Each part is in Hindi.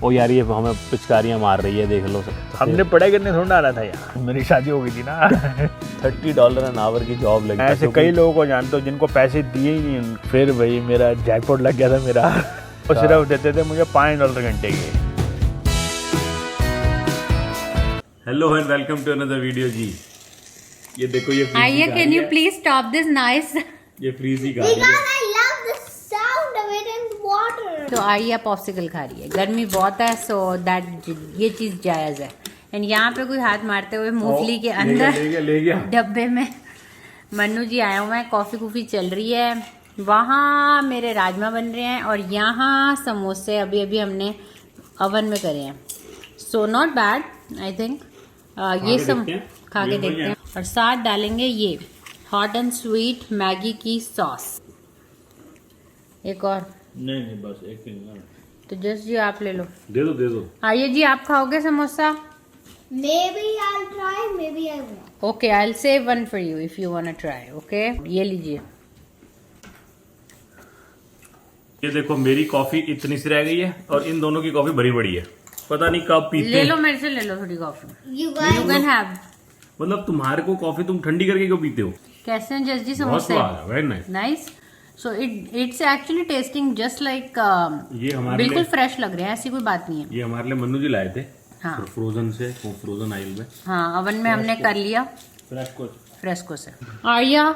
ओ यार ये हमें पिचकारियाँ मार रही है, देख लो सब। हमने पढ़ाई करने थोड़ा आना था यार, मेरी शादी हो गई थी ना। $30 एन आवर की जॉब लगी। ऐसे कई लोगों को जानते हो जिनको पैसे दिए ही नहीं, फिर भाई मेरा जैकपॉट लग गया था मेरा। और सिर्फ देते थे मुझे $5 घंटे के। Hello and welcome to another video जी। ये देखो ये आइए, can you please stop this nice. ये फ्रीजी खा रही है। तो आइया पॉप्सिकल खा रही है, गर्मी बहुत है, सो दैट ये चीज जायज है। एंड यहाँ पे कोई हाथ मारते हुए मूंगफली के अंदर ले गया डब्बे में मन्नू जी आए हुए हैं, कॉफी कुफी चल रही है। वहाँ मेरे राजमा बन रहे हैं और यहाँ समोसे अभी अभी हमने अवन में करे हैं। So not bad I think. ये सब खा के देखते हैं। और साथ डालेंगे ये हॉट एंड स्वीट मैगी की सॉस। एक और नहीं बस एक ही। तो जस्ट जी आप ले लो। दे दो। आइए जी, आप खाओगे samosa? Maybe I'll try, maybe I won't. Okay, I will save one for you if you want to try. Okay, ये लीजिए। ये देखो मेरी कॉफी इतनी सी रह गई है और इन दोनों की कॉफी बड़ी बड़ी है। पता नहीं कब पीते ले लो, मेरे से ले लो थोड़ी coffee. You you guys, can have. मतलब तुम्हारे को कॉफी तुम ठंडी करके क्यों पीते हो? कैसे हैं जस्ट जी बहुत समोसे? स्वाद है, very nice. Nice. So it's actually testing just like ये हमारे बिल्कुल लिए फ्रेश लग रहे हैं, ऐसी कोई बात नहीं है। ये हमारे लिए मन्नू जी लाए थे। हाँ। फ्रोजन से, फ्रोजन आइल में। हाँ, अवन में हमने कर लिया फ्रेश फ्रेस्को से। Arya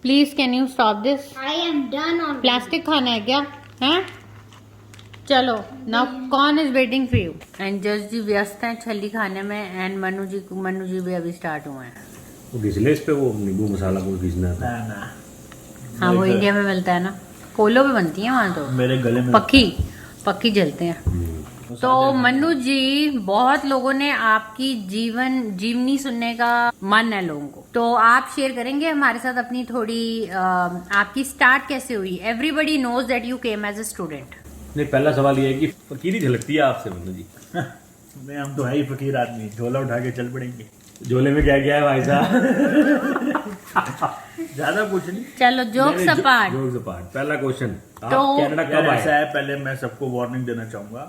please can you stop this? I am done on plastic खाना है क्या? हैं? चलो नाउ कौन is waiting for you? And just जी व्यस्त हैं छली खाने में। एंड मनु जी भी अभी स्टार्ट हुए हैं। वो घिस ले इस पे, वो नींबू मसाला को घिसना था। ना हाँ, वो इंडिया में मिलता है ना, कोलो भी बनती है वहाँ तो। मेरे गले में पक्की जलते हैं। तो मन्नू जी, बहुत लोगों ने आपकी जीवनी सुनने का मन है लोगों को, तो आप शेयर करेंगे हमारे साथ अपनी थोड़ी आपकी स्टार्ट कैसे हुई? Everybody knows that you came as a student. नहीं, पहला सवाल ये है कि फकीरी झलकती है आपसे मन्नू जी? मैं हम तो है ही फकीर आदमी, झोला उठा के चल पड़ेंगे। झोले में क्या क्या है भाई साहब? ज्यादा कुछ नहीं। चलो जोक सपाट। पहला क्वेश्चन, आप तो कनाडा यार कब ऐसा आए? है, पहले मैं सबको वार्निंग देना चाहूंगा।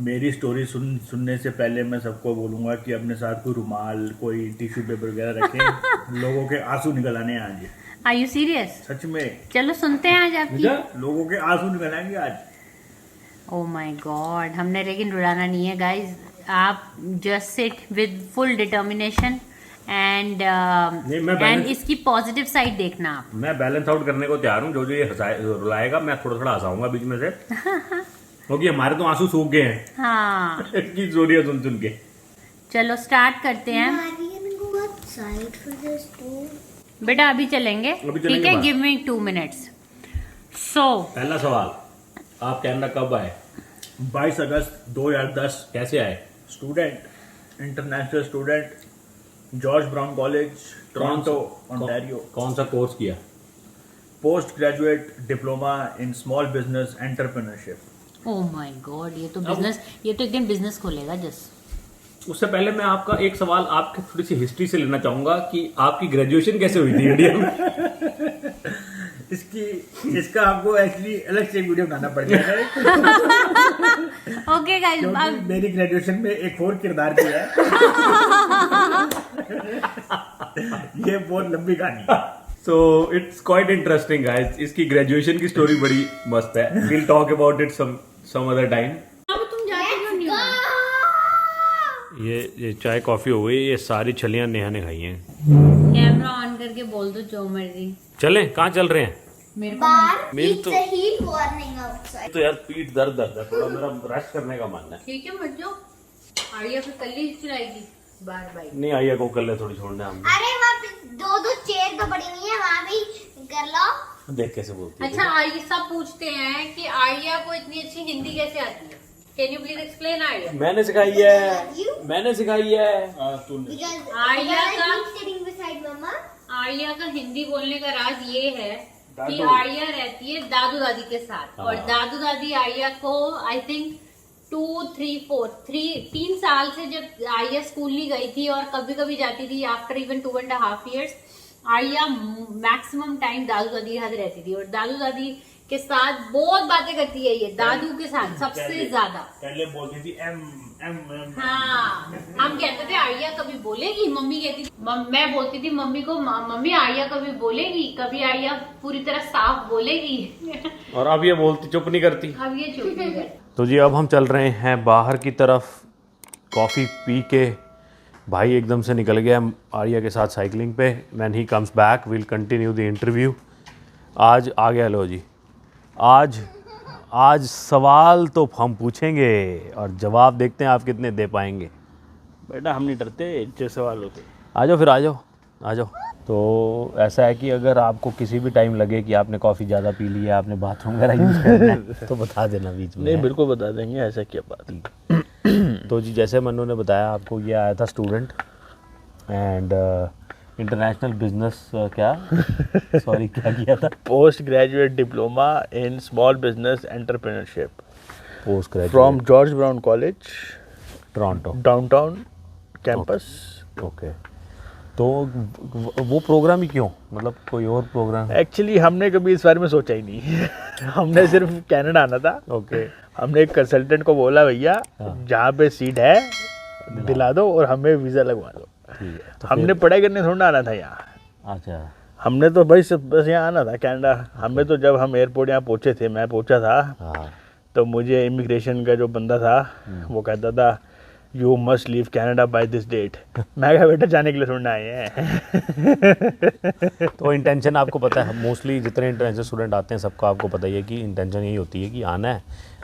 मेरी स्टोरी सुनने से पहले मैं सबको बोलूंगा कि अपने साथ कोई रुमाल, कोई टिश्यू पेपर वगैरह रखें। लोगों के आंसू निकल आने हैं आज, आर यू सीरियस? सच में। चलो सुनते हैं आज आपकी। लोगों के आंसू निकल आएंगे आज। ओ माय गॉड, हमने लेकिन रुलाना नहीं है गाइज। आप just sit with full determination and इसकी पॉजिटिव साइड देखना आप। मैं बैलेंस आउट करने को तैयार हूँ। जो ये रुलाएगा मैं थोड़ा हंसाऊंगा बीच में से, क्योंकि हमारे तो आंसू सूख गए हैं। हाँ, इसकी जोरियां सुन के। चलो स्टार्ट करते हैं। Marian, go outside for this too. बेटा अभी चलेंगे, अभी चलेंगे ठीक है? बाहर। Give me 2 minutes. सो पहला सवाल, आप कनाडा कब आए? 22 अगस्त 2010। कैसे आए? Student, international student, George brown college, Toronto, Ontario. कौन सा कोर्स किया? Post graduate diploma in small business entrepreneurship. Oh my God, ये तो एक दिन बिजनेस खोलेगा जस्ट। उससे पहले मैं आपका एक सवाल आपकी थोड़ी सी हिस्ट्री से लेना चाहूंगा कि आपकी ग्रेजुएशन कैसे हुई थी इंडिया में? इसका आपको एक्चुअली अलग से वीडियो बनाना पड़ेगा। ओके गाइस, क्योंकि मेरी ग्रेजुएशन में एक और किरदार भी है। ये बहुत लंबी कहानी है। So it's quite interesting guys. इसकी ग्रेजुएशन की स्टोरी बड़ी मस्त है। Will talk about it some other time. अब तुम जाते हो नहीं? ये चाय कॉफी हो गई। ये सारी छलियां नेहा ने खाई हैं। कैमरा ऑन करके बोल दो जो मर्जी। चलें, कहाँ चल रहे हैं? मेरे को Bar, मेरी it's तो- a heat warning outside. तो यार पीठ दर्द है, थोड़ा मेरा रेस्ट करने का मन है। ठीक है, मत जाओ। आर्या फिर कल ही चलाएगी बार बार। नहीं आइया को कल थोड़ी छोड़ने हम अरे वहाँ पे दो चेयर तो पड़ी हुई है, वहाँ भी कर लो। देख कैसे बोलती है। अच्छा, आर्या सब पूछते हैं कि आर्या को इतनी अच्छी हिंदी कैसे आती है? Can you please explain Arya? मैंने सिखाई है, मैंने सिखाई है। Because आर्या because I का- keep sitting beside mama. Arya का हिंदी बोलने का राज ये है कि दादू। आर्या रहती है दादू दादी के साथ। और दादू दादी आर्या को आई थिंक 3 साल से जब आर्या स्कूल नहीं गई थी और कभी कभी जाती थी after even 2.5 years, Arya maximum time दादू दादी के साथ रहती थी। और दादू दादी के साथ बहुत बातें करती है ये, दादू के साथ सबसे ज्यादा। पहले बोलती थी एम एम एम। हाँ, हम कहते थे आर्या कभी बोलेगी, मम्मी कहती मैं बोलती थी मम्मी को, मम्मी आर्या कभी बोलेगी, कभी आर्या पूरी तरह साफ बोलेगी। और अब ये बोलती, चुप नहीं करती। अब ये चुप नहीं करती। तो जी अब हम चल रहे हैं बाहर की तरफ, कॉफ़ी पी के। भाई एकदम से निकल गया आर्या के साथ साइकिलिंग पे। When he comes back will continue the interview. आज आ गया, लो जी, आज सवाल तो हम पूछेंगे और जवाब देखते हैं आप कितने दे पाएंगे। बेटा हम नहीं डरते, इतने सवाल होते। आ जाओ फिर, आ जाओ। तो ऐसा है कि अगर आपको किसी भी टाइम लगे कि आपने कॉफ़ी ज़्यादा पी ली है, आपने बाथरूम वगैरह यूज़ करना है, तो बता देना बीच में। नहीं, बिल्कुल बता देंगे, ऐसा क्या बात है। तो जी जैसे मन्नू ने बताया आपको, ये आया था स्टूडेंट एंड इंटरनेशनल बिजनेस क्या किया था? Post graduate diploma in small business entrepreneurship post graduate from George brown college, Toronto, downtown campus. Okay. तो वो प्रोग्राम ही क्यों, मतलब कोई और प्रोग्राम? एक्चुअली हमने कभी इस बारे में सोचा ही नहीं। हमने सिर्फ कनाडा आना था। ओके। हमने एक कंसल्टेंट को बोला, भैया जहाँ पे सीट है दिला दो और हमें वीज़ा लगवा दो। ठीक है। तो हमने पढ़ाई करने थोड़ा आना था यहाँ। अच्छा। हमने तो भाई बस यहाँ आना था कनाडा। हमें तो जब हम एयरपोर्ट यहाँ पहुँचे थे, मैं पहुँचा था, हाँ। तो मुझे इमिग्रेशन का जो बंदा था वो कहता था you must leave Canada by this date. मैं कहा बेटा जाने के लिए थोड़ा आए हैं। तो इंटेंशन आपको पता है, मोस्टली जितने इंटरनेशनल स्टूडेंट आते हैं सबको आपको पता ही है कि इंटेंशन यही होती है कि आना है,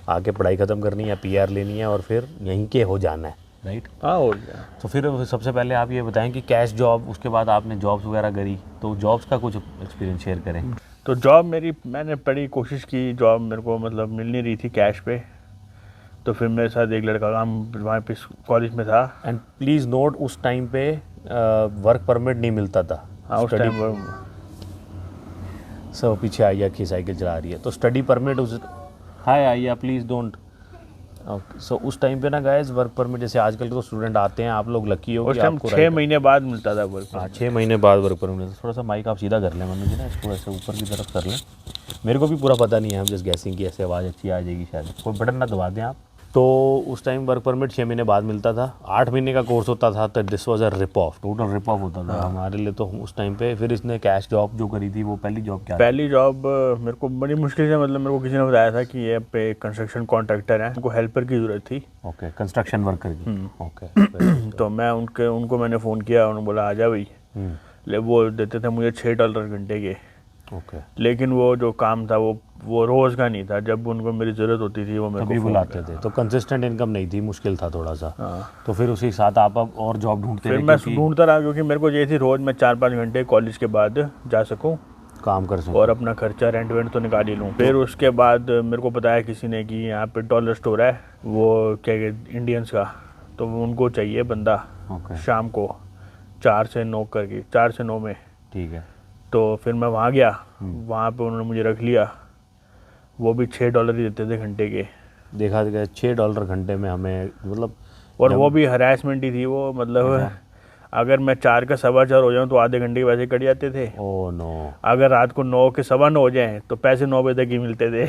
आके पढ़ाई ख़त्म करनी है, PR लेनी है और फिर यहीं के हो जाना है, राइट? हाँ, और क्या। तो फिर सबसे पहले आप ये बताएं कि कैश जॉब, उसके बाद आपने जॉब्स वगैरह करी, तो जॉब्स का कुछ एक्सपीरियंस शेयर करें। तो जॉब मैंने बड़ी कोशिश की, जॉब मेरे को मतलब मिल नहीं रही थी कैश पे। तो फिर मेरे साथ एक लड़का काम वहाँ पे कॉलेज में था। एंड प्लीज़ नोट, उस टाइम पे वर्क परमिट नहीं मिलता था। हाँ, उस टाइम सब पीछे आइया की साइकिल चला रही है, तो स्टडी परमिट उस, हाय आइया प्लीज़ डोंट। सो उस टाइम पे ना गाइस, वर्क परमिट जैसे आजकल तो स्टूडेंट आते हैं, आप लोग लकी हो उस कि टाइम आपको 6 महीने बाद मिलता था वर्क। हाँ, 6 महीने बाद वर्क परमिट मिलता। थोड़ा सा माइक आप सीधा कर लें मनु जी ना, इसको ऐसे ऊपर की तरफ कर लें। मेरे को भी पूरा पता नहीं है, हम जस्ट गैसिंग की, ऐसे आवाज़ अच्छी आ जाएगी शायद, कोई बटन ना दबा दें आप। तो उस टाइम वर्क परमिट 6 महीने बाद मिलता था। 8 महीने का कोर्स होता था, तो this was a rip off, total rip off होता था हमारे लिए तो उस टाइम पे। फिर इसने कैश जॉब जो करी थी, वो पहली जॉब क्या? पहली जॉब मेरे को बड़ी मुश्किल से, मतलब मेरे को किसी ने बताया था कि ये पे कंस्ट्रक्शन कॉन्ट्रैक्टर है, उनको हेल्पर की ज़रूरत थी। ओके, कंस्ट्रक्शन वर्कर की। ओके। तो मैं उनको मैंने फ़ोन किया, उन्होंने बोला आ जा भाई। ले वो देते थे मुझे $6 घंटे के। ओके। लेकिन वो जो काम था वो रोज़ का नहीं था, जब उनको मेरी ज़रूरत होती थी वो मेरे को बुलाते थे। तो कंसिस्टेंट इनकम नहीं थी, मुश्किल था थोड़ा सा। हाँ। तो फिर उसी के साथ आप अब और जॉब ढूंढते फिर रहे? मैं ढूंढता रहा, क्योंकि मेरे को ये थी रोज़ मैं 4-5 घंटे कॉलेज के बाद जा सकूं काम कर सकूं और अपना खर्चा रेंट वेंट तो निकाल ही लूँ। फिर उसके बाद मेरे को बताया किसी ने कि यहाँ पे डॉलर स्टोर है, वो क्या कहते इंडियंस का, तो उनको चाहिए बंदा। ओके। शाम को 4 से 9 करके, 4 से 9 में। ठीक है। तो फिर मैं वहाँ गया, वहाँ पे उन्होंने मुझे रख लिया। वो भी $6 ही देते थे घंटे के। देखा गया $6 घंटे में हमें, मतलब, और वो भी हरासमेंट ही थी वो, मतलब अगर मैं 4 का 4:15 हो जाऊँ तो आधे घंटे के पैसे कट जाते थे। Oh no. अगर रात को 9 के 9:15 हो जाएं तो पैसे 9 बजे तक ही मिलते थे।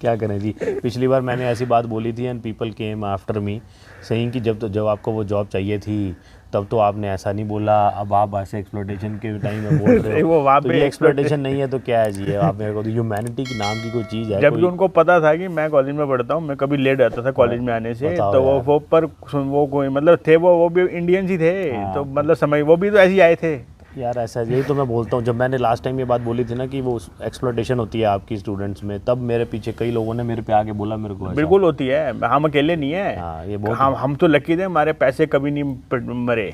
क्या करें जी, पिछली बार मैंने ऐसी बात बोली थी and people came after me saying कि जब आपको वो जॉब चाहिए थी तब तो आपने ऐसा नहीं बोला, अब आप ऐसे एक्सप्लॉयटेशन के टाइम में बोल रहे हो। वो वहाँ तो पे ये एक्सप्लॉयटेशन नहीं है तो क्या है जी? आप मेरे को तो ह्यूमैनिटी की नाम की कोई चीज़ है? जबकि उनको पता था कि मैं कॉलेज में पढ़ता हूँ, मैं कभी लेट आता था कॉलेज में आने से। तो वो पर वो कोई मतलब थे, वो भी इंडियंस ही थे। तो मतलब समझ, वो भी तो ऐसे ही आए थे यार। ऐसा यही तो मैं बोलता हूँ, जब मैंने लास्ट टाइम ये बात बोली थी ना कि वो एक्सप्लॉयटेशन होती है आपकी स्टूडेंट्स में, तब मेरे पीछे कई लोगों ने मेरे पे आके बोला मेरे को। बिल्कुल होती है, हम अकेले नहीं है। हाँ, ये बहुत हम तो लकी थे, हमारे पैसे कभी नहीं मरे।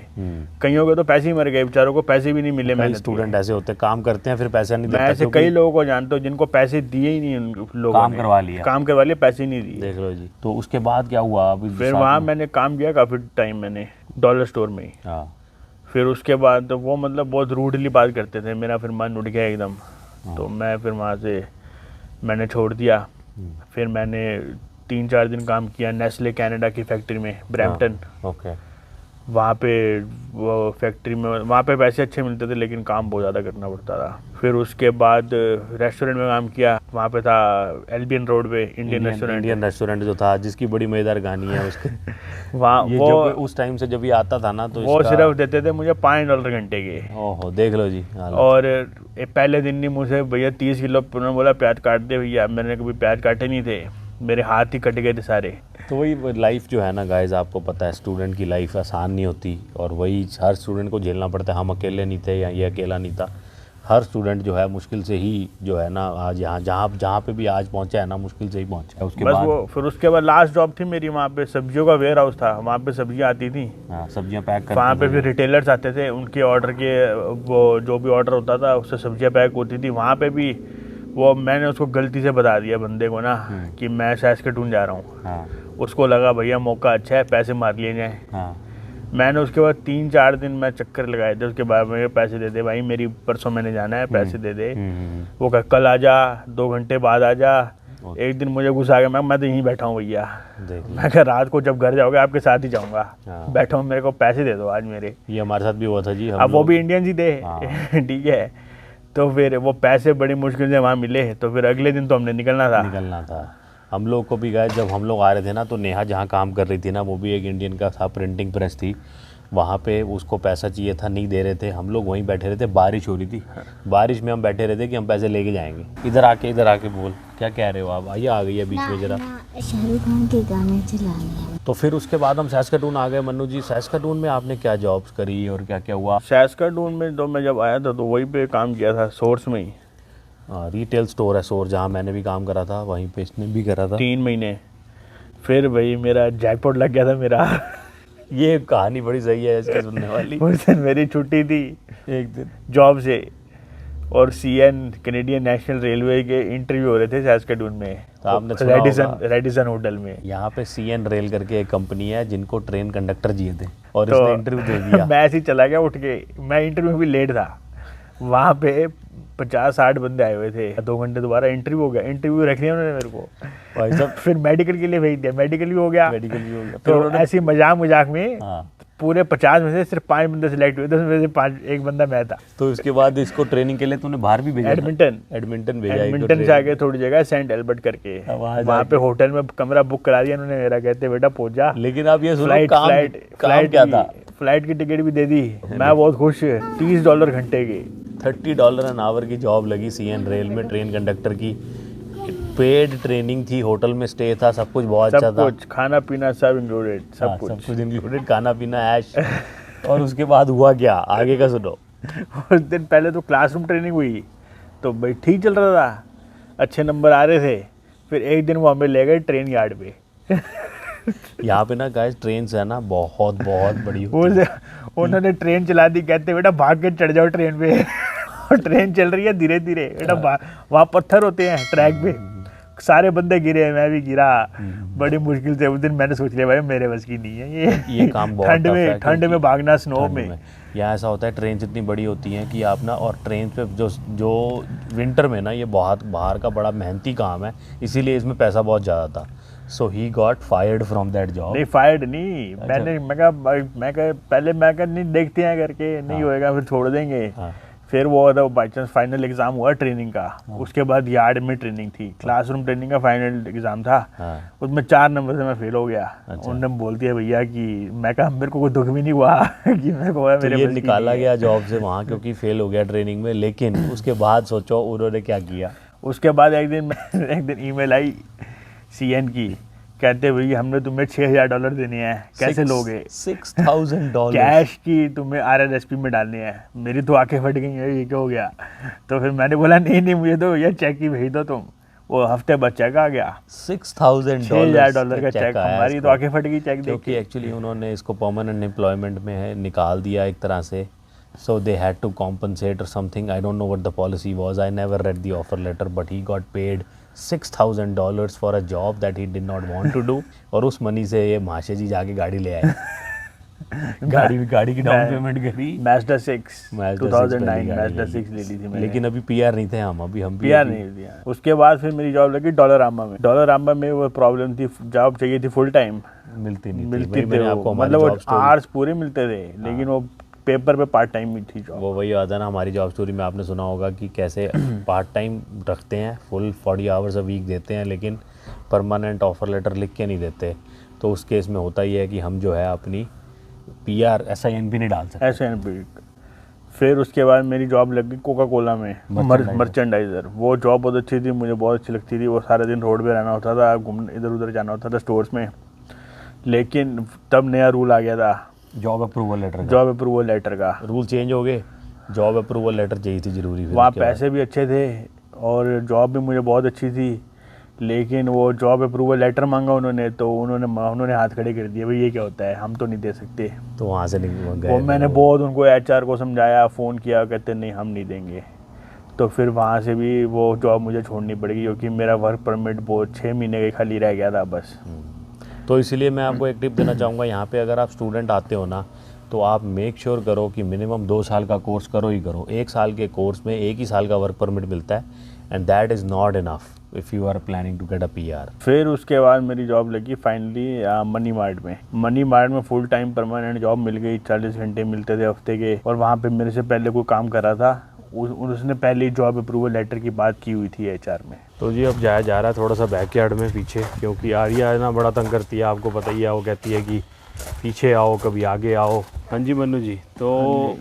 कईयों के तो पैसे ही मर गए, बेचारों को पैसे भी नहीं मिले। कई स्टूडेंट ऐसे होते हैं, काम करते हैं फिर पैसा नहीं देते। मैं ऐसे कई लोगों को जानता हूँ जिनको पैसे दिए ही नहीं, उन लोगों काम ने करवा लिया, पैसे ही नहीं दिए। देख लो जी। तो उसके बाद क्या हुआ? फिर वहाँ मैंने काम किया काफ़ी टाइम, मैंने डॉलर स्टोर में ही। हाँ। फिर उसके बाद वो मतलब बहुत रूडली बात करते थे, मेरा फिर मन उठ गया एकदम। तो मैं फिर वहाँ से मैंने छोड़ दिया। फिर मैंने 3-4 दिन काम किया नेस्ले कनाडा की फैक्ट्री में, ब्रैम्पटन। ओके। वहाँ पे वो फैक्ट्री में, वहाँ पे पैसे अच्छे मिलते थे लेकिन काम बहुत ज़्यादा करना पड़ता था। फिर उसके बाद रेस्टोरेंट में काम किया, वहाँ पे था एल्बियन रोड पे इंडियन रेस्टोरेंट जो था, जिसकी बड़ी मजेदार कहानी है उसके वहाँ ये वो जब उस टाइम से जब ये आता था ना तो वो इसका- सिर्फ देते थे मुझे $5 घंटे के। ओहो देख लो जी हालत। और पहले दिन ही मुझे भैया 30 किलो उन्होंने बोला प्याज काट दे भैया, मैंने कभी प्याज काटे नहीं थे, मेरे हाथ ही कट गए थे सारे। तो वही लाइफ जो है ना गाइस, आपको पता है स्टूडेंट की लाइफ आसान नहीं होती और वही हर स्टूडेंट को झेलना पड़ता है। हम अकेले नहीं थे या ये अकेला नहीं था, हर स्टूडेंट जो है मुश्किल से ही जो है ना आज यहाँ जहाँ पे भी आज पहुँचा है ना मुश्किल से ही पहुँचा है। उसके बस बाद वो फिर उसके बाद लास्ट जॉब थी मेरी, वहाँ पे सब्जियों का वेयर हाउस था, वहाँ पे सब्जियाँ आती थी, हाँ सब्जियाँ पैक वहाँ करते पे फिर रिटेलर्स आते थे, उनके ऑर्डर के वो जो भी ऑर्डर होता था उससे सब्जियाँ पैक होती थी। वहाँ पे भी वो मैंने उसको गलती से बता दिया बंदे को ना कि मैं सैस्केटून जा रहा हूँ। हाँ उसको लगा भैया मौका अच्छा है, पैसे मार लिए जाए। हाँ मैंने उसके बाद 3-4 दिन मैं चक्कर लगाए थे, उसके बाद मेरे पैसे दे दे भाई, मेरी परसों मैंने जाना है, पैसे दे दे। वो कहा कल आ जा, 2 घंटे बाद आ जा। एक दिन मुझे गुस्सा आ गया, मैं तो यहीं बैठा हूँ भैया। देख लो। मैं कहा रात को जब घर जाओगे आपके साथ ही जाऊँगा, हाँ। बैठा हूँ, मेरे को पैसे दे दो आज मेरे। ये हमारे साथ भी हुआ था जी। हम अब वो लोग- भी इंडियन ही थे हाँ। ठीक है। तो फिर वो पैसे बड़ी मुश्किल से वहाँ मिले, तो फिर अगले दिन तो हमने निकलना था। हम लोग को भी गए, जब हम लोग आ रहे थे ना तो नेहा जहाँ काम कर रही थी ना वो भी एक इंडियन का था, प्रिंटिंग प्रेस थी, वहाँ पे उसको पैसा चाहिए था, नहीं दे रहे थे। हम लोग वहीं बैठे रहे थे, बारिश हो रही थी, बारिश में हम बैठे रहे थे कि हम पैसे लेके जाएंगे। इधर आके बोल क्या कह रहे हो आप, आइए आ गई है बीच में जरा। शाहरुख खान के गाने चला रहे। तो फिर उसके बाद हम सैस्केटून आ गए। मन्नू जी सैस्केटून में आपने क्या जॉब्स करी और क्या क्या हुआ? सैस्केटून में तो मैं जब आया था तो वहीं पे काम किया था, सोर्स में ही। रिटेल स्टोर है सोर, जहाँ मैंने भी काम करा था वहीं पे इसने भी करा था। 3 महीने। फिर भाई मेरा जैकपॉट लग गया था मेरा ये कहानी बड़ी सही है इसके सुनने वाली। उस दिन मेरी छुट्टी थी एक दिन जॉब से, और CN कैनेडियन नेशनल रेलवे के इंटरव्यू हो रहे थे सैस्केटून में, तो आपने सुना होगा। रेडिसन होटल में। यहाँ पे CN रेल करके एक कंपनी है जिनको ट्रेन कंडक्टर चाहिए थे और तो इसने इंटरव्यू दे दिया। मैं ऐसे ही चला गया उठ के, मैं इंटरव्यू में भी लेट था, वहाँ पे 50-60 बंदे आए हुए थे, 2 घंटे दोबारा इंटरव्यू हो गया, इंटरव्यू रख लिया उन्होंने मेरे को। भाई साहब फिर मेडिकल के लिए भेज दिया, मेडिकल भी हो गया। मेडिकल भी हो गया। फिर तो उन्होंने- ऐसी मजाक में हाँ पूरे 50 में से सिर्फ 5 बंदे सिलेक्ट हुए, 10 में से 5, एक बंदा मैं था। तो उसके बाद इसको ट्रेनिंग के लिए तूने बाहर भी भेजा था? एडमिंटन एडमिंटन भेजा इसको एडमिंटन से ट्रेनिंग। आगे थोड़ी जगह सेंट एल्बर्ट करके, वहाँ वहाँ पे होटल में कमरा बुक करा दिया उन्होंने मेरा, कहते बेटा पहुंच जा। लेकिन आप ये सुनो फ्लाइट क्या था? फ्लाइट की टिकट भी दे दी, मैं बहुत खुश। $30 घंटे की, $30 एन आवर की जॉब लगी CN रेल में ट्रेन कंडक्टर की। पेड ट्रेनिंग थी, होटल में स्टे था, सब कुछ बहुत अच्छा सब था। कुछ खाना पीना सब इंक्लूडेड, हाँ, सब कुछ। इंक्लूडेड, खाना पीना ऐश। और उसके बाद हुआ क्या, आगे का सुनो। उस दिन पहले तो क्लासरूम ट्रेनिंग हुई, तो भाई ठीक चल रहा था, अच्छे नंबर आ रहे थे। फिर एक दिन वो हमें ले गए ट्रेन यार्ड पे। यहाँ पे ना गाइस ट्रेन है ना बहुत बहुत बड़ी होती है। उन्होंने ट्रेन चला दी, कहते बेटा भाग के चढ़ जाओ ट्रेन पे। और ट्रेन चल रही है धीरे धीरे, बेटा वहाँ पत्थर होते हैं ट्रैक पे, सारे बंदे गिरे, मैं भी गिरा, बड़ी मुश्किल से। उस दिन मैंने सोच लिया भाई मेरे बस की नहीं है ये काम बहुत ठंड tough में है, ठंड में क्योंकि भागना स्नो ठंड में। यहाँ ऐसा होता है, ट्रेन इतनी बड़ी होती हैं कि आप ना, और ट्रेन पे जो विंटर में ना ये बहुत बाहर का बड़ा मेहनती काम है, इसीलिए इसमें पैसा बहुत ज़्यादा था। So he got fired from that job. नहीं फायर्ड नहीं, मैं कहा पहले मैं कहा नहीं देखते हैं करके, नहीं होएगा फिर छोड़ देंगे। हाँ। फिर वो बाई चांस फाइनल एग्जाम हुआ ट्रेनिंग का, उसके बाद यार्ड में ट्रेनिंग थी, क्लासरूम ट्रेनिंग का फाइनल एग्जाम था। हाँ। उसमें 4 नंबर से मैं फेल हो गया। अच्छा। उन्होंने बोल दिया भैया कि मैं कहा मेरे को कोई दुख भी नहीं हुआ कि मेरे को तो मेरे ये बस की निकाला नहीं है। गया जॉब से वहाँ क्योंकि फेल हो गया ट्रेनिंग में। लेकिन उसके बाद सोचो उन्होंने क्या किया। उसके बाद एक दिन ईमेल आई CN की, कहते भैया हमने तुम्हें $6,000 देने हैं, कैसे लोगे? $6,000 कैश की तुम्हें RRSP में डालनी है। मेरी तो आंखें फट गई है, ये क्या हो गया? तो फिर मैंने बोला नहीं मुझे तो भैया चेक ही भेज दो तुम। वो हफ्ते बाद चेक आ गया, $6,000 का चेक। हमारी तो आंखें फट गई चेक देख क्योंकि के। एक्चुअली उन्होंने इसको परमानेंट एम्प्लॉयमेंट में है निकाल दिया एक तरह से। So they had to compensate or something, I don't know what the policy was, I never read the offer letter, but he got paid $6,000 for a job that he did not want to do. और उस मनी से ये महाशय जी जाके गाड़ी ले आए। गाड़ी की डाउन पेमेंट करी, Mazda 6 Mazda 2009 गाड़ी Mazda ले 6 ले ली थी मैंने। लेकिन अभी PR नहीं थे हम, अभी हम PR नहीं दिया। उसके बाद फिर मेरी जॉब लगी डॉलरामा में। डॉलरामा में वो प्रॉब्लम थी, जॉब चाहिए थी फुल टाइम, मिलती नहीं थी। मिलती वही मैंने थे आपको वो, हमारी मतलब वो जॉब स्टोरी आवर्स पूरे मिलते थे, लेकिन वो पेपर पे पार्ट टाइम ही थी जॉब। वो वही आता है ना, हमारी जॉब स्टोरी में आपने सुना होगा कि कैसे पार्ट टाइम रखते हैं, फुल 40 आवर्स अ वीक देते हैं, लेकिन परमानेंट ऑफर लेटर लिख के नहीं देते। तो उस केस में होता ही है कि हम जो है अपनी PR SINP नहीं डाल सकते। SNP। फिर उसके बाद मेरी जॉब लग गई कोका कोला में मर्चेंडाइजर। वो जॉब बहुत अच्छी थी, मुझे बहुत अच्छी लगती थी। वो सारे दिन रोड पे रहना होता था, घूमने इधर उधर जाना होता था स्टोर्स में। लेकिन तब नया रूल आ गया था, जॉब अप्रूवल लेटर का। जॉब अप्रूवल लेटर का। रूल चेंज हो गए, जॉब अप्रूवल लेटर चाहिए थी जरूरी। फिर वहाँ उसके बाद पैसे भी अच्छे थे और जॉब भी मुझे बहुत अच्छी थी, लेकिन वो जॉब अप्रूवल लेटर मांगा उन्होंने, तो उन्होंने हाथ खड़े कर दिए, भाई ये क्या होता है, हम तो नहीं दे सकते। तो वहाँ से नहीं गए। वो मैंने बहुत उनको HR को समझाया, फ़ोन किया, कहते नहीं हम नहीं देंगे। तो फिर वहाँ से भी वो जॉब मुझे छोड़नी पड़ेगी, क्योंकि मेरा वर्क परमिट वो 6 महीने का खाली रह गया था बस। तो इसलिए मैं आपको एक टिप देना चाहूँगा, यहाँ पे अगर आप स्टूडेंट आते हो ना, तो आप मेक श्योर करो कि मिनिमम 2 साल का कोर्स करो ही करो। 1 साल के कोर्स में 1 ही साल का वर्क परमिट मिलता है, and that is not enough if you are planning to get a PR। फिर उसके बाद मेरी जॉब लगी फाइनली मनी मार्ट में। मनी मार्ट में फुल टाइम परमानेंट जॉब मिल गई, 40 घंटे मिलते थे हफ्ते के। और वहाँ पे मेरे से पहले कोई काम कर रहा था, उसने पहले जॉब अप्रूवल लेटर की बात की हुई थी HR में। तो जी अब जाया जा रहा है थोड़ा सा बैकयार्ड में पीछे, क्योंकि आर्या ना बड़ा तंग करती है, आपको पता ही है। वो कहती है कि पीछे आओ, कभी आगे आओ। हाँ जी मनु जी, तो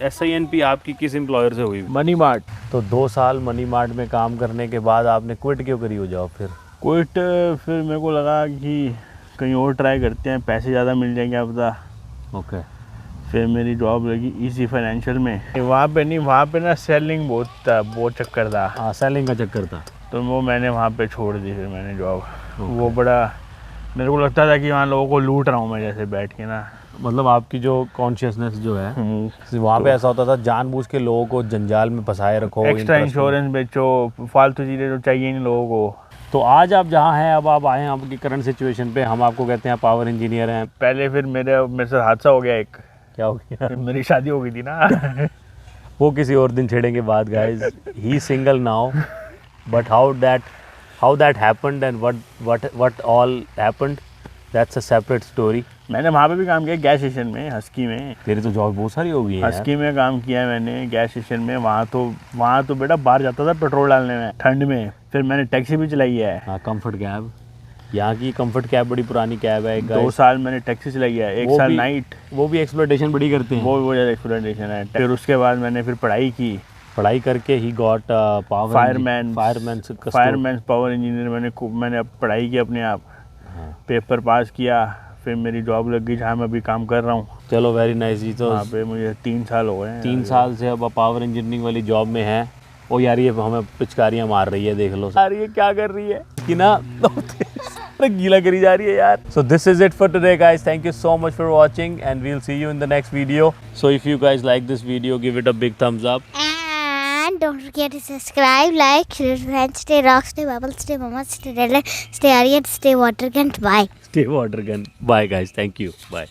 SINP आपकी किस एम्प्लॉयर से हुई? Money mart. तो 2 साल मनी मार्ट में काम करने के बाद आपने क्विट क्यों करी हो जॉब फिर? क्विट फिर मेरे को लगा कि कहीं और ट्राई करते हैं, पैसे ज़्यादा मिल जाएंगे आप पता। ओके। फिर मेरी जॉब लगी ईजी फाइनेंशियल में। वहाँ पे नहीं, वहाँ पे ना सेलिंग बहुत था, बहुत चक्कर था। हाँ, सेलिंग का चक्कर था। तो वो मैंने वहाँ पे छोड़ दी फिर मैंने जॉब। वो बड़ा मेरे को लगता था कि वहाँ लोगों को लूट रहा हूँ मैं, जैसे बैठ के ना। मतलब आपकी जो कॉन्शियसनेस जो है वहाँ पे ऐसा होता था, जानबूझ के लोगों को जंजाल में फंसाए रखो, एक्स्ट्रा interest में। इंश्योरेंस बेचो, फालतू चीज़ें जो चाहिए नहीं लोगों को। तो आज आप जहाँ हैं, अब आप आए हैं आपकी करंट सिचुएशन पे, हम आपको कहते हैं पावर इंजीनियर हैं। पहले फिर मेरे साथ हादसा हो गया एक। क्या हो गया? मेरी शादी हो गई थी ना। वो किसी और दिन छेड़ेंगे बात guys. He single now, but how that happened and what all happened, that's a separate story. मैंने वहाँ पे भी काम किया, गैस स्टेशन में, हस्की में। तेरी तो जॉब बहुत सारी हो गई है यार। हस्की में काम किया है मैंने, गैस स्टेशन में। वहाँ तो बेटा बाहर जाता था पेट्रोल डालने में ठंड में। फिर मैंने टैक्सी भी चलाई है। हाँ, कंफर्ट कैब, यहाँ की कंफर्ट कैब बड़ी पुरानी कैब है। 2 साल मैंने टैक्सी चलाई है, 1 साल नाइट। वो भी एक्सप्लॉयटेशन बड़ी करते हैं। वो ज़्यादा एक्सप्लोरेशन है। फिर उसके बाद मैंने फिर पढ़ाई की, पढ़ाई करके he got fireman power engineer. मैंने अब पढ़ाई की अपने आप, पेपर पास किया। फिर मेरी जॉब लग गई जहाँ मैं अभी काम कर रहा हूँ। चलो वेरी नाइस जी। तो वहाँ पे मुझे 3 साल हो गए हैं। 3 साल से अब पावर इंजीनियरिंग वाली जॉब में है। ओ यार, ये हमें पिचकारियाँ मार रही है, देख लो यार ये क्या कर रही है कि ना गीला करी जा रही है यार। So this is it for today guys, thank you so much for watching and we will see you in the next video. So if you guys like this video, give it a big thumbs up. And don't forget to subscribe, like, share, and stay rock, stay bubble, stay mama, stay red, stay Aryan, stay water gun. Bye. Stay water gun. Bye guys, thank you. Bye.